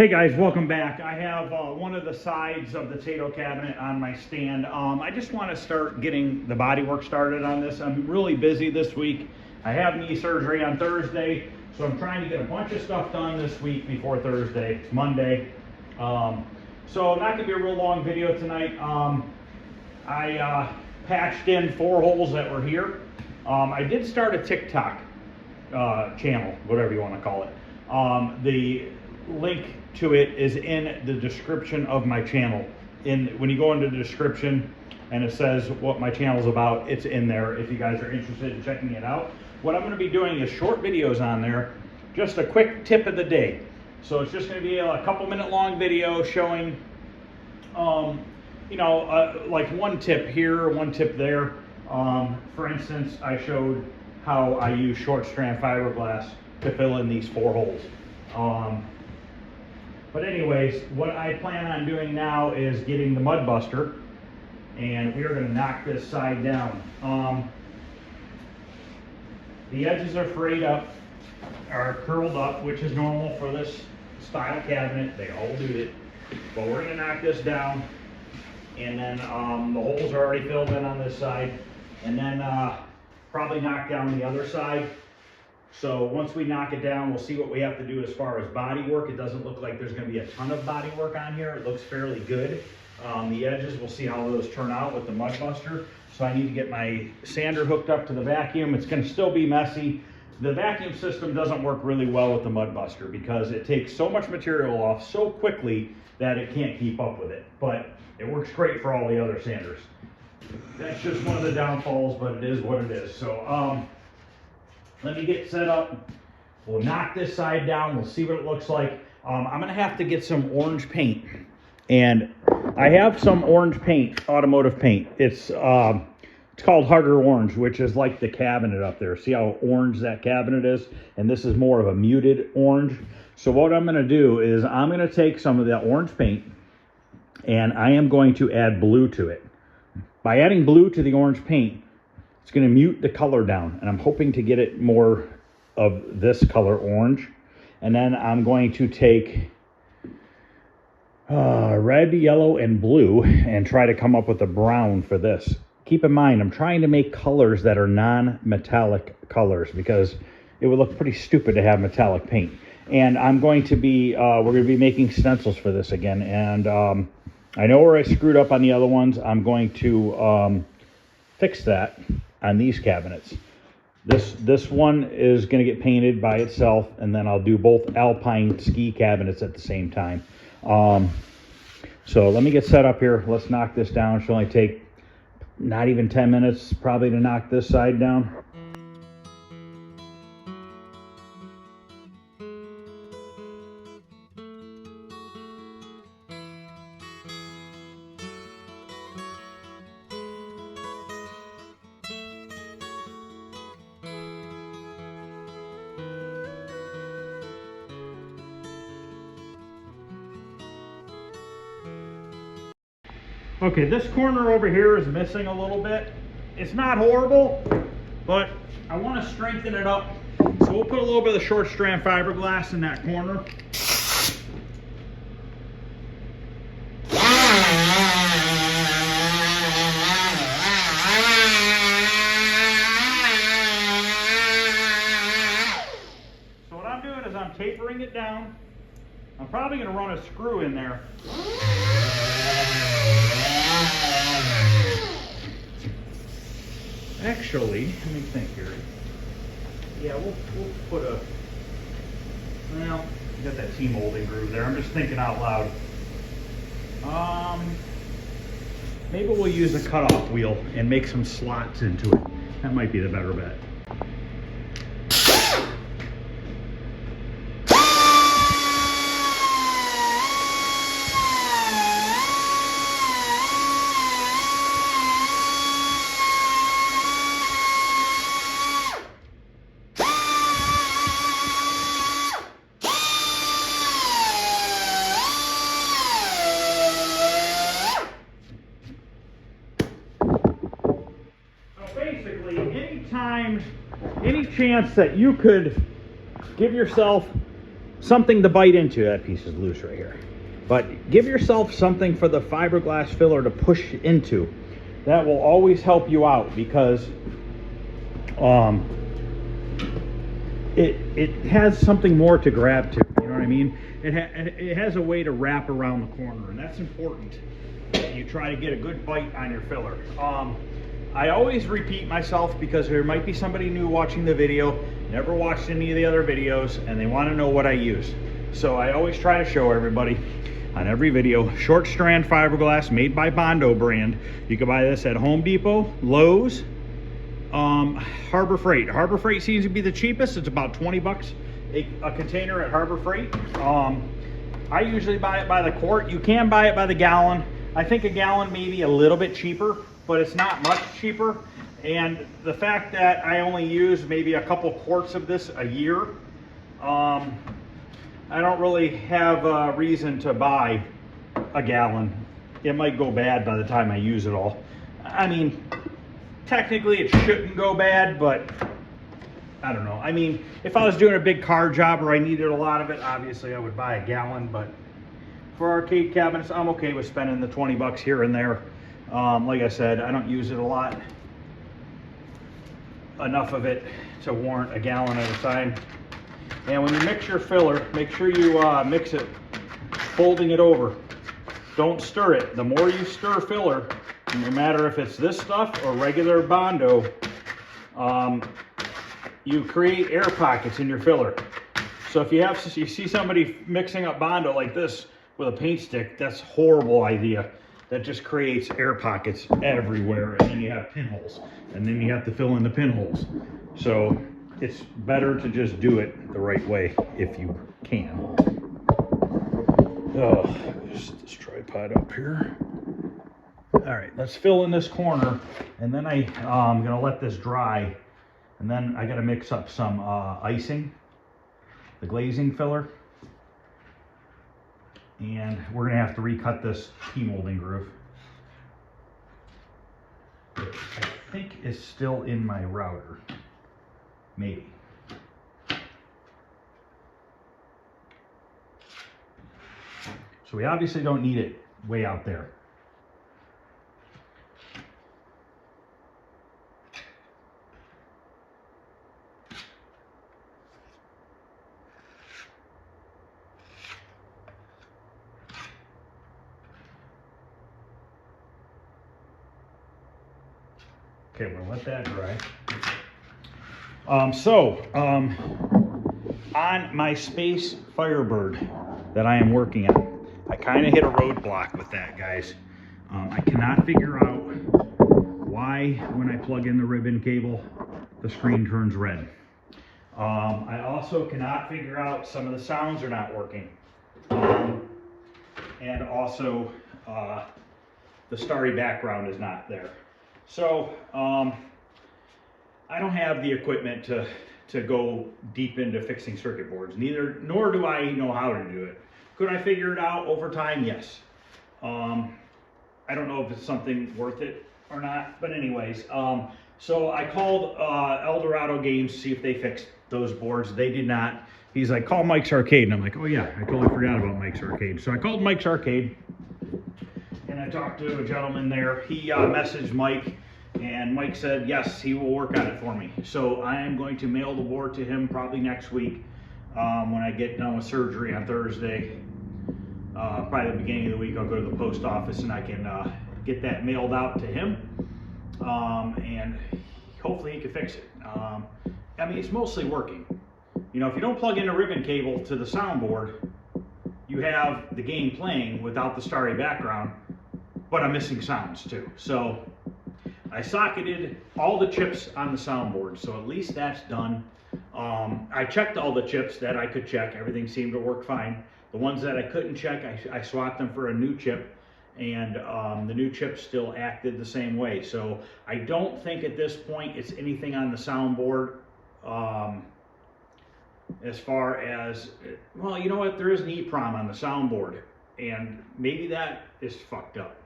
Hey guys, welcome back. I have one of the sides of the Tato cabinet on my stand. I just want to start getting the bodywork started on this. I'm really busy this week. I have knee surgery on Thursday, so I'm trying to get a bunch of stuff done this week before Thursday, Monday. So not gonna be a real long video tonight. I patched in 4 holes that were here. I did start a TikTok channel, whatever you want to call it. The link to it is in the description of my channel. When you go into the description and it says what my channel is about, it's in there if you guys are interested in checking it out. What I'm going to be doing is short videos on there, just a quick tip of the day. So it's just going to be a couple minute long video showing like one tip here, one tip there. For instance, I showed how I use short strand fiberglass to fill in these 4 holes. But anyways, what I plan on doing now is getting the mud buster, and we are going to knock this side down. The edges are frayed up, are curled up, which is normal for this style cabinet. They all do it. But we're going to knock this down, and then the holes are already filled in on this side, and then probably knock down the other side. So once we knock it down, we'll see what we have to do as far as body work. It doesn't look like there's going to be a ton of body work on here. It looks fairly good. The edges, we'll see how those turn out with the mud buster. So I need to get my sander hooked up to the vacuum. It's going to still be messy. The vacuum system doesn't work really well with the mud buster because it takes so much material off so quickly that it can't keep up with it. But it works great for all the other sanders. That's just one of the downfalls, but it is what it is. So let me get set up. We'll knock this side down. We'll see what it looks like. I'm gonna have to get some orange paint, and I have some orange paint, automotive paint. It's called Harder Orange, which is like the cabinet up there. See how orange that cabinet is? And this is more of a muted orange. So what I'm gonna do is I'm gonna take some of that orange paint, and I am going to add blue to it. By adding blue to the orange paint, it's going to mute the color down, and I'm hoping to get it more of this color orange. And then I'm going to take red, yellow, and blue and try to come up with a brown for this. Keep in mind, I'm trying to make colors that are non-metallic colors because it would look pretty stupid to have metallic paint. And I'm going to be, we're going to be making stencils for this again. And I know where I screwed up on the other ones. I'm going to fix that on these cabinets. This one is going to get painted by itself, and then I'll do both alpine ski cabinets at the same time. So let me get set up here. Let's knock this down. It should only take not even 10 minutes probably to knock this side down. Okay, this corner over here is missing a little bit. It's not horrible, but I want to strengthen it up. So we'll put a little bit of the short strand fiberglass in that corner. So what I'm doing is I'm tapering it down. I'm probably going to run a screw in there. Actually, let me think here. Yeah, we'll put a, well, you got that T-molding groove there. I'm just thinking out loud. Maybe we'll use a cutoff wheel and make some slots into it. That might be the better bet. Any chance that you could give yourself something to bite into. That piece is loose right here. But give yourself something for the fiberglass filler to push into. That will always help you out, because it has something more to grab to. You know what I mean? It has a way to wrap around the corner, and that's important. You try to get a good bite on your filler. I always repeat myself, because there might be somebody new watching the video, never watched any of the other videos, and they want to know what I use. So I always try to show everybody on every video, short strand fiberglass made by Bondo brand. You can buy this at Home Depot, Lowe's, Harbor Freight. Harbor Freight seems to be the cheapest. It's about 20 bucks a container at Harbor Freight. I usually buy it by the quart. You can buy it by the gallon. I think a gallon may be a little bit cheaper, but it's not much cheaper. And the fact that I only use maybe a couple quarts of this a year, I don't really have a reason to buy a gallon. It might go bad by the time I use it all. I mean, technically it shouldn't go bad, but I don't know. I mean, if I was doing a big car job or I needed a lot of it, obviously I would buy a gallon, but for arcade cabinets, I'm okay with spending the 20 bucks here and there. Like I said, I don't use it a lot. Enough of it to warrant a gallon at a time. And when you mix your filler, make sure you mix it folding it over. Don't stir it. The more you stir filler, no matter if it's this stuff or regular Bondo, you create air pockets in your filler. So if you see somebody mixing up Bondo like this with a paint stick, that's a horrible idea. That just creates air pockets everywhere, and then you have pinholes, and then you have to fill in the pinholes. So it's better to just do it the right way if you can. Oh, just this tripod up here. All right, let's fill in this corner, and then I'm gonna let this dry, and then I gotta mix up some icing, the glazing filler, and we're gonna have to recut this key molding groove. I think it's still in my router. Maybe. So we obviously don't need it way out there. Okay, we'll let that dry. On my Space Firebird that I am working on, I kind of hit a roadblock with that, guys. I cannot figure out why when I plug in the ribbon cable, the screen turns red. I also cannot figure out some of the sounds are not working. And also the starry background is not there. So I don't have the equipment to go deep into fixing circuit boards, nor do I know how to do it. Could I figure it out over time? Yes. I don't know if it's something worth it or not, but anyways, so I called Eldorado Games to see if they fixed those boards. They did not. He's like, call Mike's Arcade, and I'm like, oh yeah, I totally forgot about Mike's Arcade. So I called Mike's Arcade, and I talked to a gentleman there. He messaged Mike, and Mike said, yes, he will work on it for me. So I am going to mail the board to him probably next week when I get done with surgery on Thursday. Probably the beginning of the week, I'll go to the post office and I can get that mailed out to him. And hopefully he can fix it. I mean, it's mostly working. You know, if you don't plug in a ribbon cable to the soundboard, you have the game playing without the starry background, but I'm missing sounds too. So I socketed all the chips on the soundboard, so at least that's done. I checked all the chips that I could check. Everything seemed to work fine. The ones that I couldn't check, I swapped them for a new chip, and the new chip still acted the same way. So I don't think at this point it's anything on the soundboard as far as, well, you know what, there is an EEPROM on the soundboard, and maybe that is fucked up,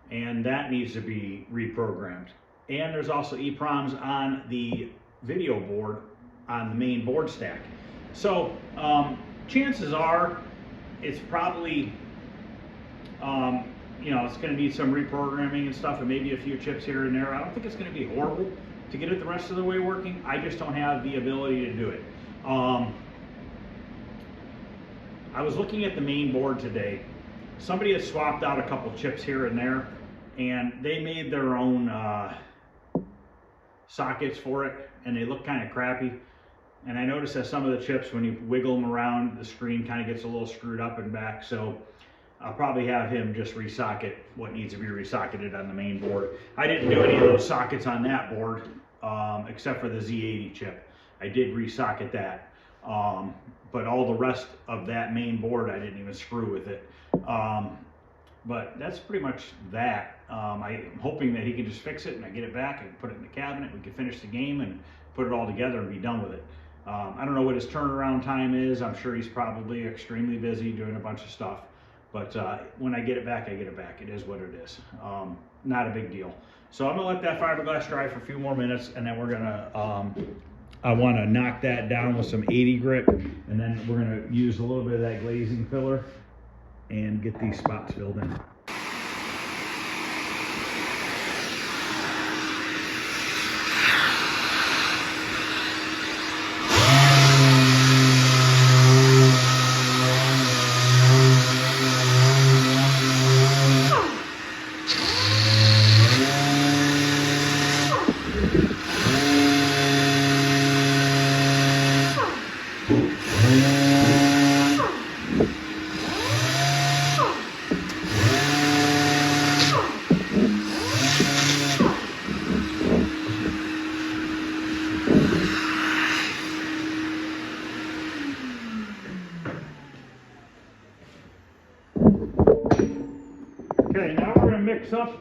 and that needs to be reprogrammed. And there's also EEPROMs on the video board on the main board stack. So chances are it's probably, you know, it's going to need some reprogramming and stuff, and maybe a few chips here and there. I don't think it's going to be horrible to get it the rest of the way working. I just don't have the ability to do it. I was looking at the main board today. Somebody had swapped out a couple chips here and there, and they made their own sockets for it, and they look kind of crappy. And I noticed that some of the chips, when you wiggle them around, the screen kind of gets a little screwed up and back. So I'll probably have him just resocket what needs to be resocketed on the main board. I didn't do any of those sockets on that board, except for the Z80 chip. I did resocket that. But all the rest of that main board, I didn't even screw with it. But that's pretty much that. I'm hoping that he can just fix it and I get it back and put it in the cabinet. We can finish the game and put it all together and be done with it. I don't know what his turnaround time is. I'm sure he's probably extremely busy doing a bunch of stuff. But when I get it back, I get it back. It is what it is. Not a big deal. So I'm gonna let that fiberglass dry for a few more minutes, and then we're gonna, I wanna knock that down with some 80 grit, and then we're gonna use a little bit of that glazing filler and get these spots filled in. Okay, now we're going to mix up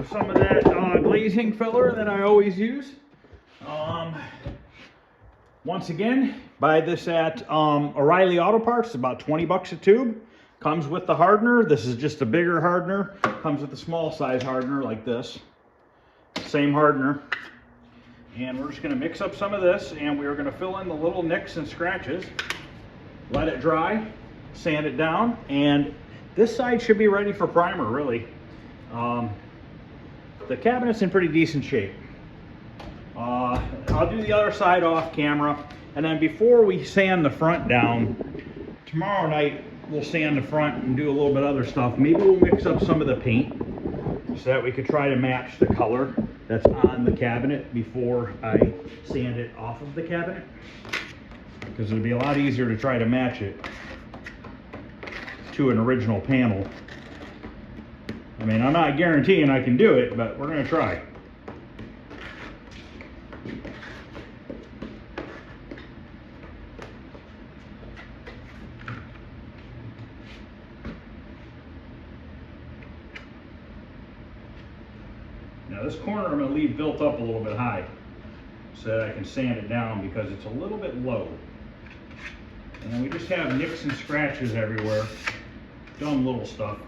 some of that glazing filler that I always use. Once again, buy this at O'Reilly Auto Parts. It's about 20 bucks a tube. Comes with the hardener. This is just a bigger hardener. Comes with a small size hardener like this. Same hardener. And we're just going to mix up some of this, and we're going to fill in the little nicks and scratches. Let it dry, sand it down, and this side should be ready for primer, really. The cabinet's in pretty decent shape. I'll do the other side off camera, and then before we sand the front down, tomorrow night we'll sand the front and do a little bit of other stuff. Maybe we'll mix up some of the paint so that we could try to match the color that's on the cabinet before I sand it off of the cabinet, because it'll be a lot easier to try to match it to an original panel. I mean, I'm not guaranteeing I can do it, but we're going to try. Now this corner I'm going to leave built up a little bit high so that I can sand it down, because it's a little bit low. And then we just have nicks and scratches everywhere. Dumb little stuff.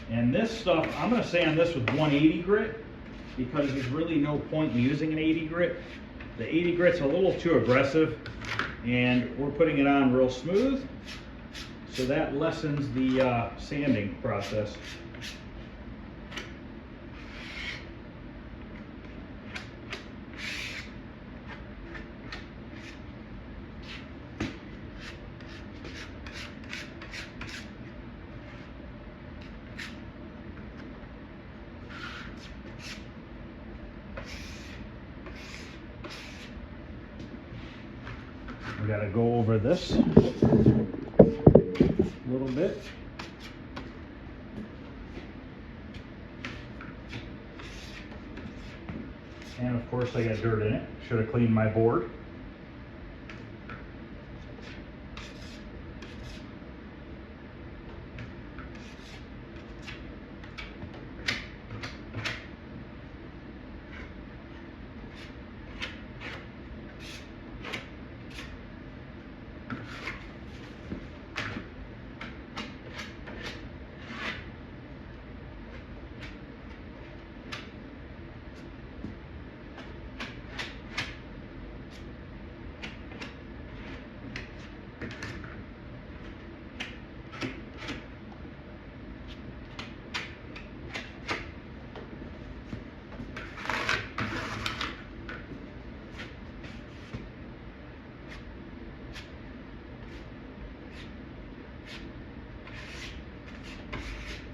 And this stuff, I'm going to sand this with 180 grit, because there's really no point in using an 80 grit. The 80 grit's a little too aggressive, and we're putting it on real smooth, so that lessens the sanding process. We got to go over this a little bit. And of course I got dirt in it. Should have cleaned my board.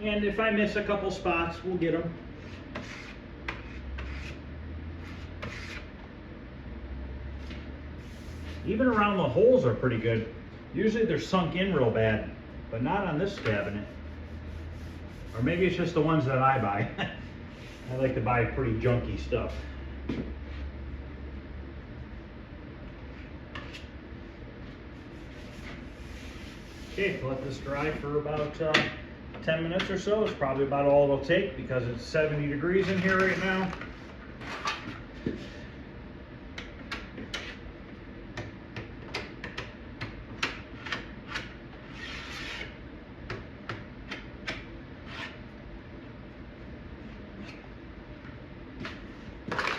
And if I miss a couple spots, we'll get them. Even around the holes are pretty good. Usually they're sunk in real bad, but not on this cabinet. Or maybe it's just the ones that I buy. I like to buy pretty junky stuff. Okay, let this dry for about 10 minutes or so. It's probably about all it'll take because it's 70 degrees in here right now.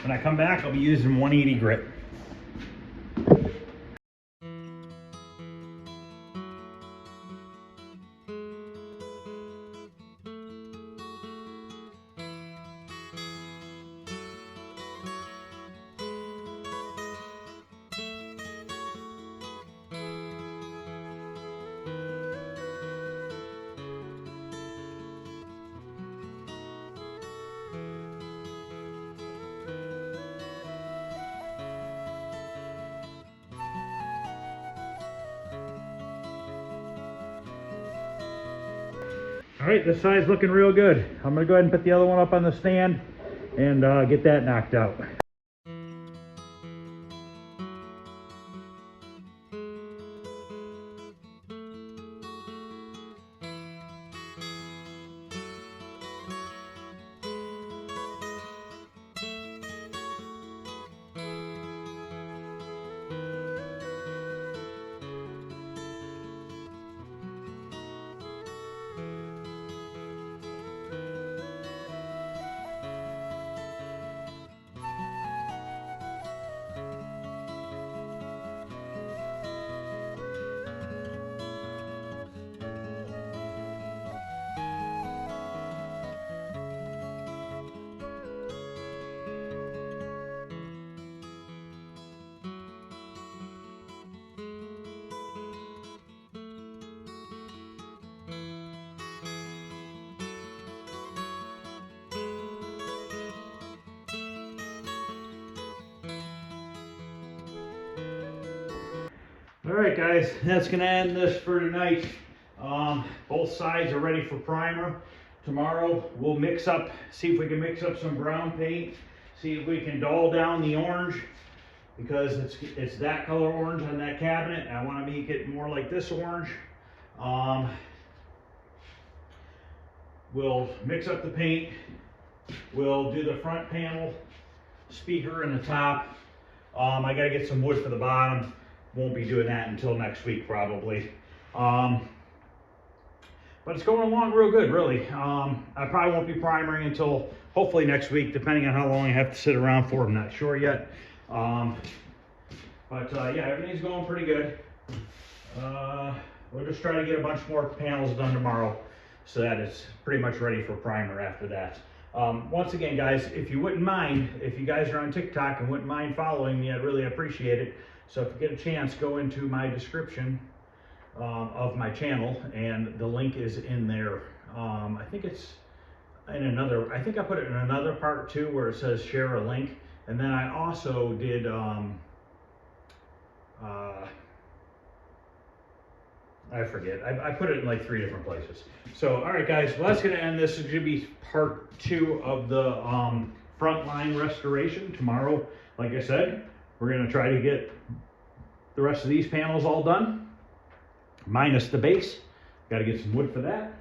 When I come back, I'll be using 180 grit. All right, this side's looking real good. I'm gonna go ahead and put the other one up on the stand and get that knocked out. All right, guys, that's gonna end this for tonight. Both sides are ready for primer. Tomorrow we'll mix up, see if we can mix up some brown paint, see if we can dull down the orange, because it's that color orange on that cabinet. I want to make it more like this orange. We'll mix up the paint. We'll do the front panel, speaker, and the top. I gotta get some wood for the bottom. Won't be doing that until next week probably. But it's going along real good, really. I probably won't be primering until hopefully next week, depending on how long I have to sit around for. I'm not sure yet. Yeah, everything's going pretty good. We'll just try to get a bunch more panels done tomorrow so that it's pretty much ready for primer after that. Once again, guys, if you wouldn't mind, if you guys are on TikTok and wouldn't mind following me, I'd really appreciate it. So if you get a chance, go into my description of my channel, and the link is in there. I think it's in another, I think I put it in another part too, where it says share a link. And then I also did, I forget, I put it in like 3 different places. So, all right, guys, well, that's gonna end. This is gonna be part 2 of the Frontline restoration. Tomorrow, like I said, we're gonna try to get the rest of these panels all done, minus the base. Got to get some wood for that.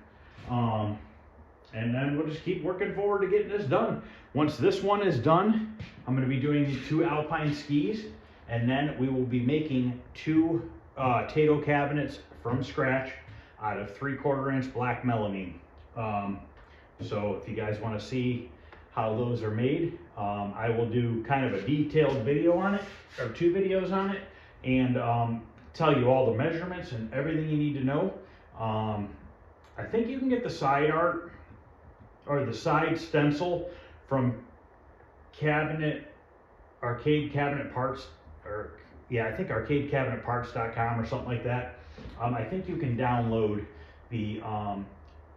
And then we'll just keep working forward to getting this done. Once this one is done, I'm going to be doing the 2 Alpine skis, and then we will be making 2 Tato cabinets from scratch out of 3/4 inch black melamine. So if you guys want to see how those are made, I will do kind of a detailed video on it, or 2 videos on it, and tell you all the measurements and everything you need to know. I think you can get the side art or the side stencil from Arcade Cabinet Parts, or yeah, I think arcadecabinetparts.com or something like that. I think you can download the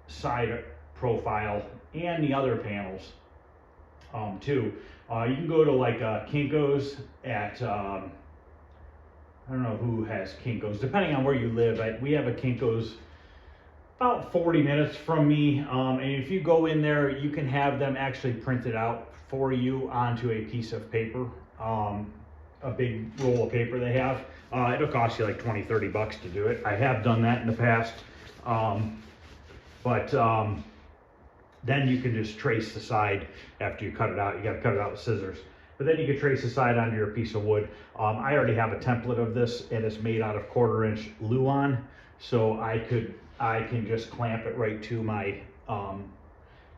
side profile and the other panels too. You can go to like Kinko's at, I don't know who has Kinko's, depending on where you live. We have a Kinko's about 40 minutes from me, and if you go in there, you can have them actually print it out for you onto a piece of paper, a big roll of paper they have. It'll cost you like 20-30 bucks to do it. I have done that in the past, but then you can just trace the side after you cut it out. You got to cut it out with scissors, but then you can trace the side onto your piece of wood. I already have a template of this, and it's made out of 1/4-inch Luan, so I can just clamp it right to my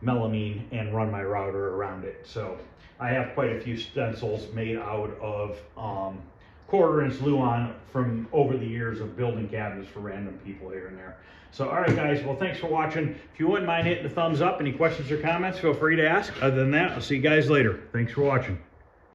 melamine and run my router around it. So I have quite a few stencils made out of 1/4-inch Luan from over the years of building cabinets for random people here and there. So, all right, guys, well, thanks for watching. If you wouldn't mind hitting the thumbs up, any questions or comments, feel free to ask. Other than that, I'll see you guys later. Thanks for watching.